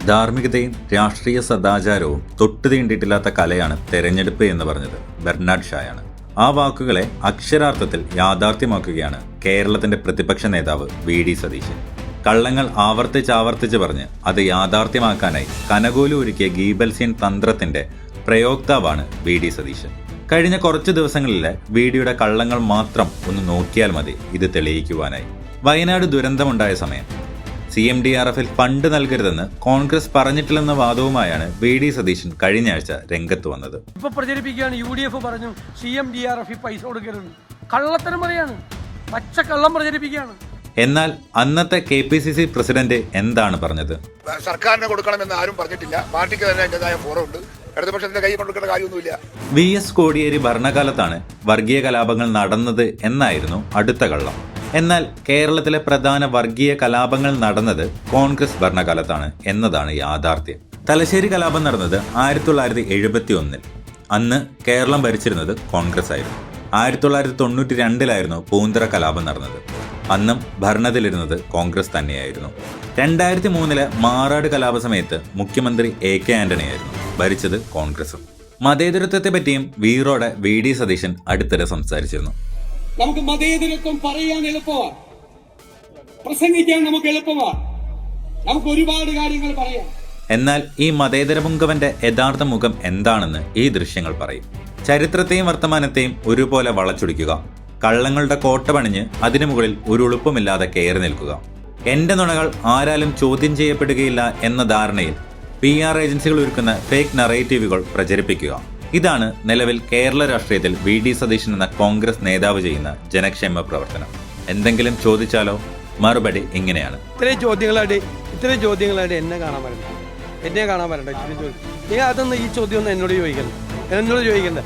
ധാർമ്മികതയും രാഷ്ട്രീയ സദാചാരവും തൊട്ടുതീണ്ടിയിട്ടില്ലാത്ത കലയാണ് തെരഞ്ഞെടുപ്പ് എന്ന് പറഞ്ഞത് ബെർണാഡ് ഷായാണ്. ആ വാക്കുകളെ അക്ഷരാർത്ഥത്തിൽ യാഥാർത്ഥ്യമാക്കുകയാണ് കേരളത്തിന്റെ പ്രതിപക്ഷ നേതാവ് വി.ഡി. സതീശൻ. കള്ളങ്ങൾ ആവർത്തിച്ച് പറഞ്ഞ് അത് യാഥാർത്ഥ്യമാക്കാനായി കനകോലു ഒരുക്കിയ ഗീബൽസിയൻ തന്ത്രത്തിന്റെ പ്രയോക്താവാണ് വി.ഡി. സതീശൻ. കഴിഞ്ഞ കുറച്ചു ദിവസങ്ങളിലെ വിഡിയുടെ കള്ളങ്ങൾ മാത്രം ഒന്ന് നോക്കിയാൽ മതി ഇത് തെളിയിക്കുവാനായി. വയനാട് ദുരന്തമുണ്ടായ സമയം CMDRF-ൽ ഫണ്ട് നൽകരുതെന്ന് കോൺഗ്രസ് പറഞ്ഞിട്ടില്ലെന്ന വാദവുമായാണ് വി.ഡി. സതീശൻ കഴിഞ്ഞ ആഴ്ച രംഗത്ത് വന്നത്. ഇപ്പൊ പ്രചരിപ്പിക്കുകയാണ് UDF പറഞ്ഞു CMDRF പൈസ കൊടുക്കരുത്. കള്ളത്തരം പറയാണ്, പച്ചക്കള്ളം പ്രചരിപ്പിക്കുകയാണ്. എന്നാൽ അന്നത്തെ KPCC പ്രസിഡന്റ് എന്താണ് പറഞ്ഞത്? സർക്കാരിന് കൊടുക്കണമെന്ന് ആരും പറഞ്ഞിട്ടില്ല. പാർട്ടിക്ക് തന്നെ അതിൻ്റെതായ ഫോറമുണ്ട്. ഇടതുപക്ഷത്തിന്റെ കൈ കൊടുക്കേണ്ട കാര്യമൊന്നുമില്ല. VS കോടിയേരി ഭരണകാലത്താണ് വർഗീയ കലാപങ്ങൾ നടന്നത് എന്നായിരുന്നു അടുത്ത കള്ളം. എന്നാൽ കേരളത്തിലെ പ്രധാന വർഗീയ കലാപങ്ങൾ നടന്നത് കോൺഗ്രസ് ഭരണകാലത്താണ് എന്നതാണ് യാഥാർത്ഥ്യം. തലശ്ശേരി കലാപം നടന്നത് 1971. അന്ന് കേരളം ഭരിച്ചിരുന്നത് കോൺഗ്രസ് ആയിരുന്നു. 1992 പൂന്തറ കലാപം നടന്നത്. അന്നും ഭരണത്തിലിരുന്നത് കോൺഗ്രസ് തന്നെയായിരുന്നു. 2003 മാറാട് കലാപ സമയത്ത് മുഖ്യമന്ത്രി AK ആന്റണി ആയിരുന്നു. ഭരിച്ചത് കോൺഗ്രസും. മതേതരത്വത്തെ പറ്റിയും വീറോടെ വി.ഡി. സതീശൻ അടുത്തിടെ സംസാരിച്ചിരുന്നു. നമുക്ക് മതേതരത്വം പറയാൻ എളുപ്പമാണ്, പ്രസംഗിക്കാൻ നമുക്ക് എളുപ്പമാണ്, നമുക്ക് ഒരുപാട് കാര്യങ്ങൾ പറയാം. എന്നാൽ ഈ മതേതര പുങ്കവന്റെ യഥാർത്ഥ മുഖം എന്താണെന്ന് ഈ ദൃശ്യങ്ങൾ പറയും. ചരിത്രത്തെയും വർത്തമാനത്തെയും ഒരുപോലെ വളച്ചൊടിക്കുക, കള്ളങ്ങളുടെ കോട്ട പണിഞ്ഞ് അതിനു മുകളിൽ ഒരു ഉളുപ്പുമില്ലാതെ കയറി നിൽക്കുക, എന്റെ നുണകൾ ആരാലും ചോദ്യം ചെയ്യപ്പെടുകയില്ല എന്ന ധാരണയിൽ PR ഏജൻസികൾ ഒരുക്കുന്ന ഫേക്ക് നറേറ്റീവുകൾ പ്രചരിപ്പിക്കുക. ഇതാണ് നിലവിൽ കേരള രാഷ്ട്രീയത്തിൽ വി.ഡി. സതീശൻ എന്ന കോൺഗ്രസ് നേതാവ് ചെയ്യുന്ന ജനക്ഷേമ പ്രവർത്തനം. എന്തെങ്കിലും ചോദിച്ചാലോ മറുപടി ഇങ്ങനെയാണ്. ഇത്രയും ചോദ്യങ്ങളായിട്ട് എന്നെ കാണാൻ വരണ്ട. ഇത്രയും ചോദ്യം. നിങ്ങൾ അതൊന്നും ഈ ചോദ്യം ഒന്നും എന്നോട് ചോദിക്കണ്ട.